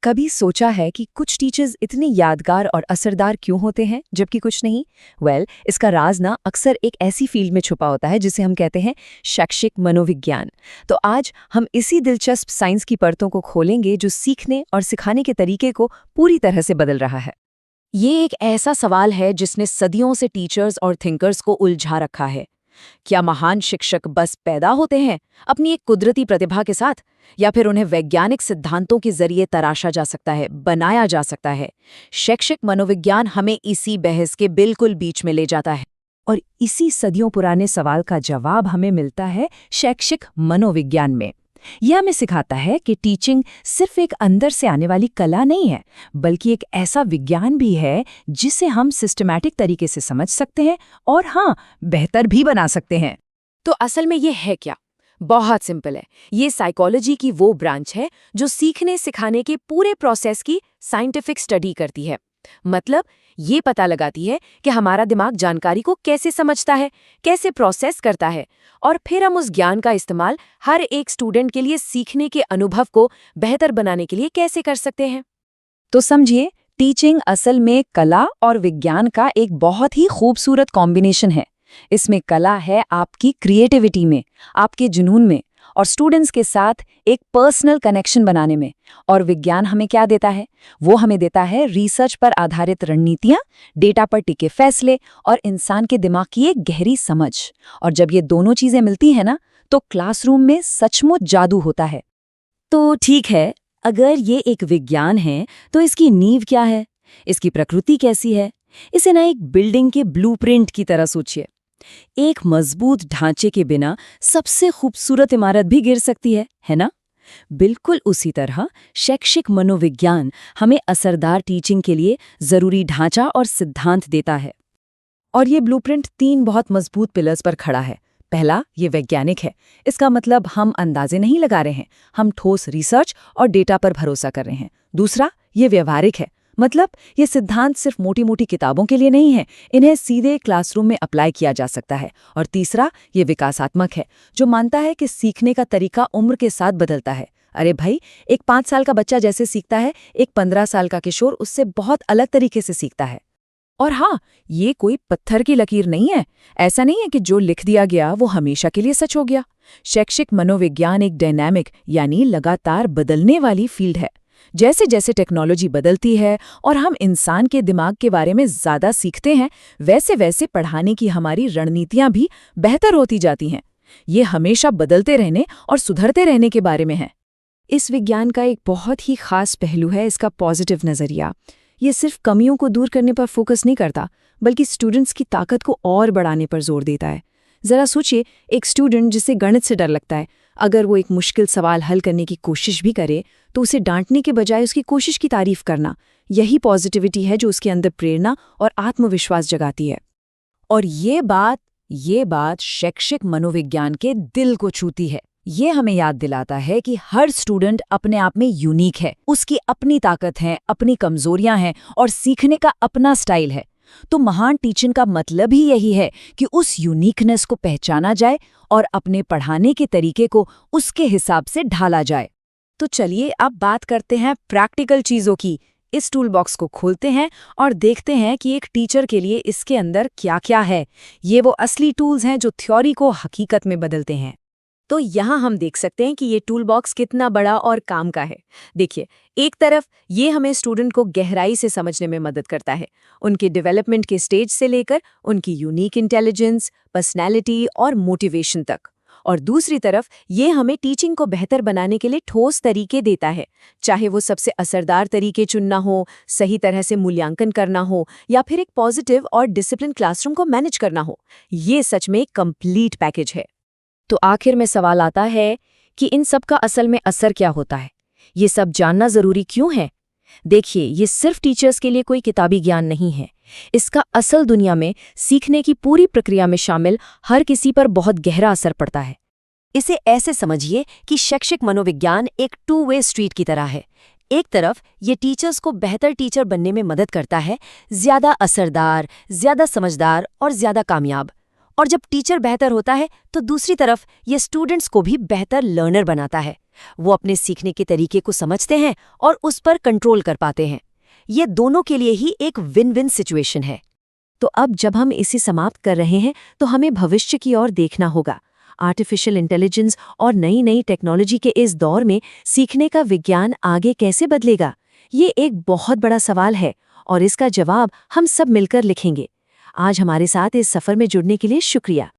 कभी सोचा है कि कुछ टीचर्स इतने यादगार और असरदार क्यों होते हैं जबकि कुछ नहीं? इसका राज ना अक्सर एक ऐसी फील्ड में छुपा होता है जिसे हम कहते हैं शैक्षिक मनोविज्ञान। तो आज हम इसी दिलचस्प साइंस की परतों को खोलेंगे जो सीखने और सिखाने के तरीके को पूरी तरह से बदल रहा है। ये एक ऐसा सवाल है जिसने सदियों से टीचर्स और थिंकर्स को उलझा रखा है। क्या महान शिक्षक बस पैदा होते हैं अपनी एक कुदरती प्रतिभा के साथ, या फिर उन्हें वैज्ञानिक सिद्धांतों के जरिए तराशा जा सकता है, बनाया जा सकता है? शैक्षिक मनोविज्ञान हमें इसी बहस के बिल्कुल बीच में ले जाता है। और इसी सदियों पुराने सवाल का जवाब हमें मिलता है शैक्षिक मनोविज्ञान में। यह हमें सिखाता है कि टीचिंग सिर्फ एक अंदर से आने वाली कला नहीं है, बल्कि एक ऐसा विज्ञान भी है जिसे हम सिस्टमैटिक तरीके से समझ सकते हैं और बेहतर भी बना सकते हैं। तो असल में ये है क्या? बहुत सिंपल है। ये साइकोलॉजी की वो ब्रांच है जो सीखने सिखाने के पूरे प्रोसेस की साइंटिफिक स्टडी करती है। मतलब ये पता लगाती है कि हमारा दिमाग जानकारी को कैसे समझता है, कैसे प्रोसेस करता है, और फिर हम उस ज्ञान का इस्तेमाल हर एक स्टूडेंट के लिए सीखने के अनुभव को बेहतर बनाने के लिए कैसे कर सकते हैं। तो समझिए, टीचिंग असल में कला और विज्ञान का एक बहुत ही खूबसूरत कॉम्बिनेशन है। इसमें कला है आपकी क्रिएटिविटी में, आपके जुनून में, और स्टूडेंट्स के साथ एक पर्सनल कनेक्शन बनाने में। और विज्ञान हमें क्या देता है? वो हमें देता है रिसर्च पर आधारित रणनीतियां, डेटा पर टिके फैसले और इंसान के दिमाग की एक गहरी समझ। और जब ये दोनों चीजें मिलती हैं ना, तो क्लासरूम में सचमुच जादू होता है। तो ठीक है, अगर ये एक विज्ञान है तो इसकी नींव क्या है? इसकी प्रकृति कैसी है? इसे ना एक बिल्डिंग के ब्लूप्रिंट की तरह सोचिए। एक मजबूत ढांचे के बिना सबसे खूबसूरत इमारत भी गिर सकती है ना? बिल्कुल उसी तरह शैक्षिक मनोविज्ञान हमें असरदार टीचिंग के लिए जरूरी ढांचा और सिद्धांत देता है। और ये ब्लूप्रिंट 3 बहुत मजबूत पिलर्स पर खड़ा है। पहला, ये वैज्ञानिक है। इसका मतलब हम अंदाजे नहीं लगा रहे हैं, हम ठोस रिसर्च और डेटा पर भरोसा कर रहे हैं। दूसरा, ये व्यवहारिक है। मतलब ये सिद्धांत सिर्फ मोटी मोटी किताबों के लिए नहीं है, इन्हें सीधे क्लासरूम में अप्लाई किया जा सकता है। और तीसरा, ये विकासात्मक है, जो मानता है कि सीखने का तरीका उम्र के साथ बदलता है। अरे भाई, एक 5 साल का बच्चा जैसे सीखता है, एक 15 साल का किशोर उससे बहुत अलग तरीके से सीखता है। और ये कोई पत्थर की लकीर नहीं है। ऐसा नहीं है कि जो लिख दिया गया वो हमेशा के लिए सच हो गया। शैक्षिक मनोविज्ञान एक डायनामिक यानी लगातार बदलने वाली फील्ड है। जैसे जैसे टेक्नोलॉजी बदलती है और हम इंसान के दिमाग के बारे में ज़्यादा सीखते हैं, वैसे वैसे पढ़ाने की हमारी रणनीतियां भी बेहतर होती जाती हैं। ये हमेशा बदलते रहने और सुधरते रहने के बारे में है। इस विज्ञान का एक बहुत ही खास पहलू है इसका पॉजिटिव नज़रिया। ये सिर्फ कमियों को दूर करने पर फोकस नहीं करता, बल्कि स्टूडेंट्स की ताकत को और बढ़ाने पर जोर देता है। ज़रा सोचिए, एक स्टूडेंट जिसे गणित से डर लगता है, अगर वो एक मुश्किल सवाल हल करने की कोशिश भी करे तो उसे डांटने के बजाय उसकी कोशिश की तारीफ करना, यही पॉजिटिविटी है जो उसके अंदर प्रेरणा और आत्मविश्वास जगाती है। और ये बात शैक्षिक मनोविज्ञान के दिल को छूती है। ये हमें याद दिलाता है कि हर स्टूडेंट अपने आप में यूनिक है, उसकी अपनी ताकत है, अपनी कमजोरियां हैं और सीखने का अपना स्टाइल है। तो महान टीचिंग का मतलब ही यही है कि उस यूनिकनेस को पहचाना जाए और अपने पढ़ाने के तरीके को उसके हिसाब से ढाला जाए। तो चलिए अब बात करते हैं प्रैक्टिकल चीज़ों की। इस टूल बॉक्स को खोलते हैं और देखते हैं कि एक टीचर के लिए इसके अंदर क्या-क्या है। ये वो असली टूल्स हैं जो थ्योरी को हकीकत में बदलते हैं। तो यहाँ हम देख सकते हैं कि ये टूल बॉक्स कितना बड़ा और काम का है। देखिए, एक तरफ ये हमें स्टूडेंट को गहराई से समझने में मदद करता है, उनके डेवलपमेंट के स्टेज से लेकर उनकी यूनिक इंटेलिजेंस, पर्सनैलिटी और मोटिवेशन तक। और दूसरी तरफ ये हमें टीचिंग को बेहतर बनाने के लिए ठोस तरीके देता है, चाहे वो सबसे असरदार तरीके चुनना हो, सही तरह से मूल्यांकन करना हो, या फिर एक पॉजिटिव और डिसिप्लिन क्लासरूम को मैनेज करना हो। ये सच में एक कंप्लीट पैकेज है। तो आखिर में सवाल आता है कि इन सब का असल में असर क्या होता है? ये सब जानना जरूरी क्यों है? देखिए, ये सिर्फ टीचर्स के लिए कोई किताबी ज्ञान नहीं है। इसका असल दुनिया में सीखने की पूरी प्रक्रिया में शामिल हर किसी पर बहुत गहरा असर पड़ता है। इसे ऐसे समझिए कि शैक्षिक मनोविज्ञान एक 2-वे स्ट्रीट की तरह है। एक तरफ ये टीचर्स को बेहतर टीचर बनने में मदद करता है, ज्यादा असरदार, ज्यादा समझदार और ज्यादा कामयाब। और जब टीचर बेहतर होता है तो दूसरी तरफ ये स्टूडेंट्स को भी बेहतर लर्नर बनाता है, वो अपने सीखने के तरीके को समझते हैं और उस पर कंट्रोल कर पाते हैं। ये दोनों के लिए ही एक विन विन सिचुएशन है। तो अब जब हम इसे समाप्त कर रहे हैं तो हमें भविष्य की ओर देखना होगा। आर्टिफिशियल इंटेलिजेंस और नई नई टेक्नोलॉजी के इस दौर में सीखने का विज्ञान आगे कैसे बदलेगा, ये एक बहुत बड़ा सवाल है और इसका जवाब हम सब मिलकर लिखेंगे। आज हमारे साथ इस सफर में जुड़ने के लिए शुक्रिया।